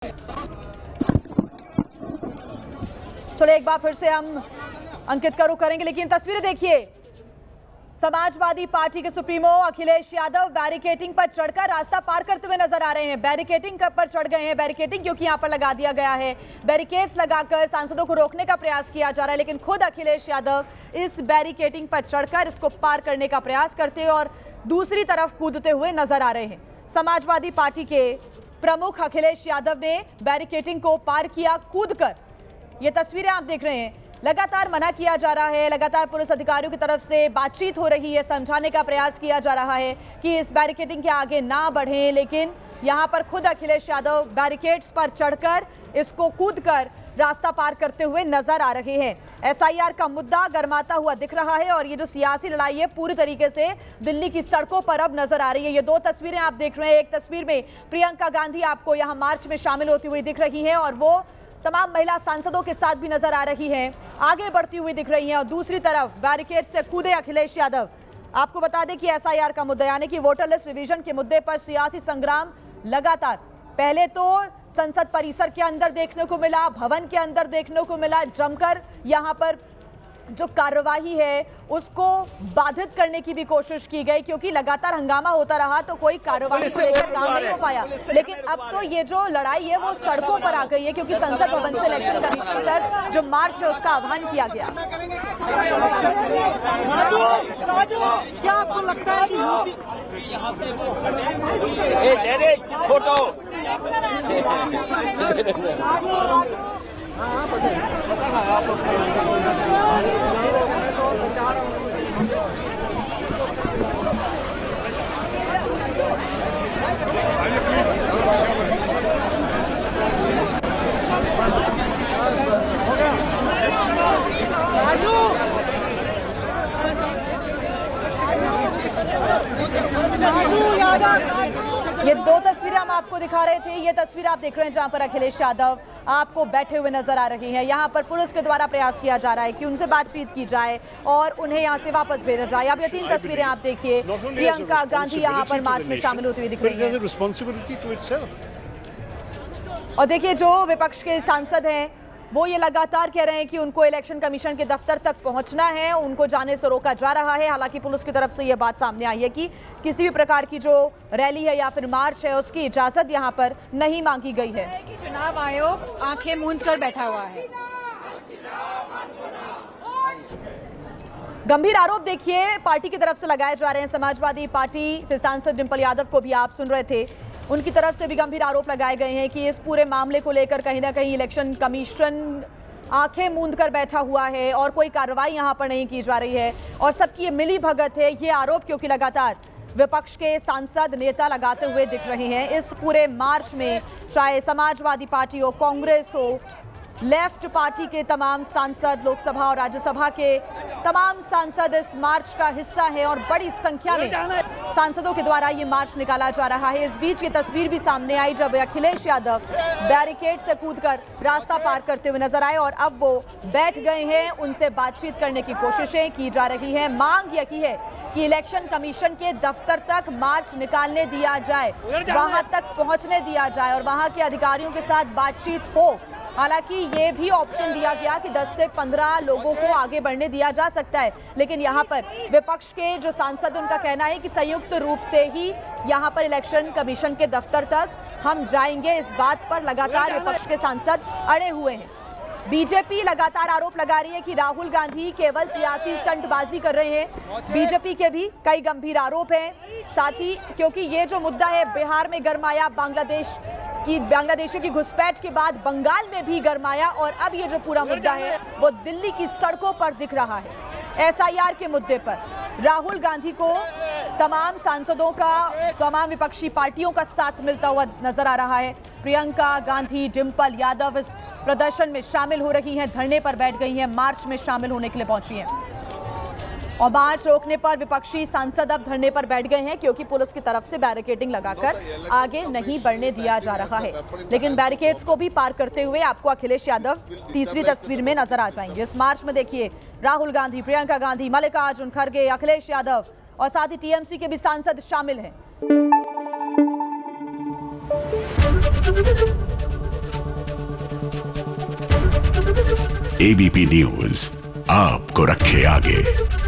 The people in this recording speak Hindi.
चलो एक बार फिर से हम अंकित का रुख करेंगे, लेकिन तस्वीरें देखिए। समाजवादी पार्टी के सुप्रीमो अखिलेश यादव बैरिकेटिंग पर चढ़कर रास्ता पार करते हुए नजर आ रहे हैं। बैरिकेटिंग पर चढ़ गए हैं। बैरिकेटिंग क्योंकि यहां पर लगा दिया गया है, बैरिकेड्स लगाकर सांसदों को रोकने का प्रयास किया जा रहा है, लेकिन खुद अखिलेश यादव इस बैरिकेटिंग पर चढ़कर इसको पार करने का प्रयास करते और दूसरी तरफ कूदते हुए नजर आ रहे हैं। समाजवादी पार्टी के प्रमुख अखिलेश यादव ने बैरिकेटिंग को पार किया कूदकर। ये तस्वीरें आप देख रहे हैं। लगातार मना किया जा रहा है, लगातार पुलिस अधिकारियों की तरफ से बातचीत हो रही है, समझाने का प्रयास किया जा रहा है कि इस बैरिकेडिंग के आगे ना बढ़ें, लेकिन यहां पर खुद अखिलेश यादव बैरिकेड्स पर चढ़कर इसको कूदकर रास्ता पार करते हुए नजर आ रहे हैं। एसआईआर का मुद्दा गरमाता हुआ दिख रहा है और ये जो सियासी लड़ाई है पूरी तरीके से दिल्ली की सड़कों पर अब नजर आ रही है। ये दो तस्वीरें आप देख रहे हैं। एक तस्वीर में प्रियंका गांधी आपको यहां मार्च में शामिल होती हुई दिख रही है और वो तमाम महिला सांसदों के साथ भी नजर आ रही हैं, आगे बढ़ती हुई दिख रही हैं, और दूसरी तरफ बैरिकेड से कूदे अखिलेश यादव। आपको बता दें कि एसआईआर का मुद्दा यानी कि वोटर लिस्ट रिवीजन के मुद्दे पर सियासी संग्राम लगातार, पहले तो संसद परिसर के अंदर देखने को मिला, भवन के अंदर देखने को मिला, जमकर यहां पर जो कार्रवाई है उसको बाधित करने की भी कोशिश की गई, क्योंकि लगातार हंगामा होता रहा तो कोई कार्रवाई को लेकर काम नहीं हो पाया। लेकिन अब तो ये जो लड़ाई है वो सड़कों पर आ गई है, क्योंकि संसद भवन से इलेक्शन कमीशन तक जो मार्च है उसका आह्वान किया गया। क्या आपको लगता है कि फोटो ये दो तस्वीरें हम आपको दिखा रहे थे। ये तस्वीर आप देख रहे हैं जहां पर अखिलेश यादव आपको बैठे हुए नजर आ रही हैं। यहां पर पुलिस के द्वारा प्रयास किया जा रहा है कि उनसे बातचीत की जाए और उन्हें यहां से वापस भेजा जाए। अब ये तीन तस्वीरें आप देखिए। प्रियंका गांधी यहां पर मार्च में शामिल होती हुई दिख रही है। और देखिए जो विपक्ष के सांसद हैं वो ये लगातार कह रहे हैं कि उनको इलेक्शन कमीशन के दफ्तर तक पहुंचना है, उनको जाने से रोका जा रहा है। हालांकि पुलिस की तरफ से ये बात सामने आई है कि किसी भी प्रकार की जो रैली है या फिर मार्च है उसकी इजाजत यहां पर नहीं मांगी गई है। कि चुनाव आयोग आंखें मूंद कर बैठा हुआ है। गंभीर आरोप देखिए पार्टी की तरफ से लगाए जा रहे हैं। समाजवादी पार्टी से सांसद डिंपल यादव को भी आप सुन रहे थे, उनकी तरफ से भी गंभीर आरोप लगाए गए हैं कि इस पूरे मामले को लेकर कहीं ना कहीं इलेक्शन कमीशन आंखें मूंद कर बैठा हुआ है और कोई कार्रवाई यहां पर नहीं की जा रही है और सबकी ये मिली भगत है। ये आरोप क्योंकि लगातार विपक्ष के सांसद नेता लगाते हुए दिख रहे हैं। इस पूरे मार्च में चाहे समाजवादी पार्टी हो, कांग्रेस हो, लेफ्ट पार्टी के तमाम सांसद, लोकसभा और राज्यसभा के तमाम सांसद इस मार्च का हिस्सा हैं और बड़ी संख्या में सांसदों के द्वारा ये मार्च निकाला जा रहा है। इस बीच ये तस्वीर भी सामने आई जब अखिलेश यादव बैरिकेड से कूदकर रास्ता पार करते हुए नजर आए और अब वो बैठ गए हैं। उनसे बातचीत करने की कोशिशें की जा रही हैं। मांग यह की है कि इलेक्शन कमीशन के दफ्तर तक मार्च निकालने दिया जाए, वहां तक पहुंचने दिया जाए और वहां के अधिकारियों के साथ बातचीत हो। हालांकि ये भी ऑप्शन दिया गया कि 10 से 15 लोगों को आगे बढ़ने दिया जा सकता है, लेकिन यहाँ पर विपक्ष के जो सांसद उनका कहना है कि संयुक्त रूप से ही यहाँ पर इलेक्शन कमीशन के दफ्तर तक हम जाएंगे। इस बात पर लगातार विपक्ष के सांसद अड़े हुए हैं। बीजेपी लगातार आरोप लगा रही है कि राहुल गांधी केवल सियासी स्टंटबाजी कर रहे हैं। बीजेपी के भी कई गंभीर आरोप हैं। साथ ही क्योंकि ये जो मुद्दा है बिहार में गरमाया, बांग्लादेशियों की घुसपैठ के बाद बंगाल में भी गरमाया और अब ये जो पूरा मुद्दा है वो दिल्ली की सड़कों पर दिख रहा है। एसआईआर के मुद्दे पर राहुल गांधी को तमाम सांसदों का, तमाम विपक्षी पार्टियों का साथ मिलता हुआ नजर आ रहा है। प्रियंका गांधी, डिंपल यादव इस प्रदर्शन में शामिल हो रही हैं, धरने पर बैठ गई हैं, मार्च में शामिल होने के लिए पहुंची हैं। और मार्च रोकने पर विपक्षी सांसद अब धरने पर बैठ गए हैं क्योंकि पुलिस की तरफ से बैरिकेडिंग लगाकर आगे नहीं बढ़ने दिया जा रहा है। लेकिन बैरिकेड्स को भी पार करते हुए आपको अखिलेश यादव तीसरी तस्वीर में नजर आ जाएंगे। इस मार्च में देखिए राहुल गांधी, प्रियंका गांधी, मल्लिकार्जुन खड़गे, अखिलेश यादव और साथ ही टीएमसी के भी सांसद शामिल हैं। एबीपी न्यूज आपको रखे आगे।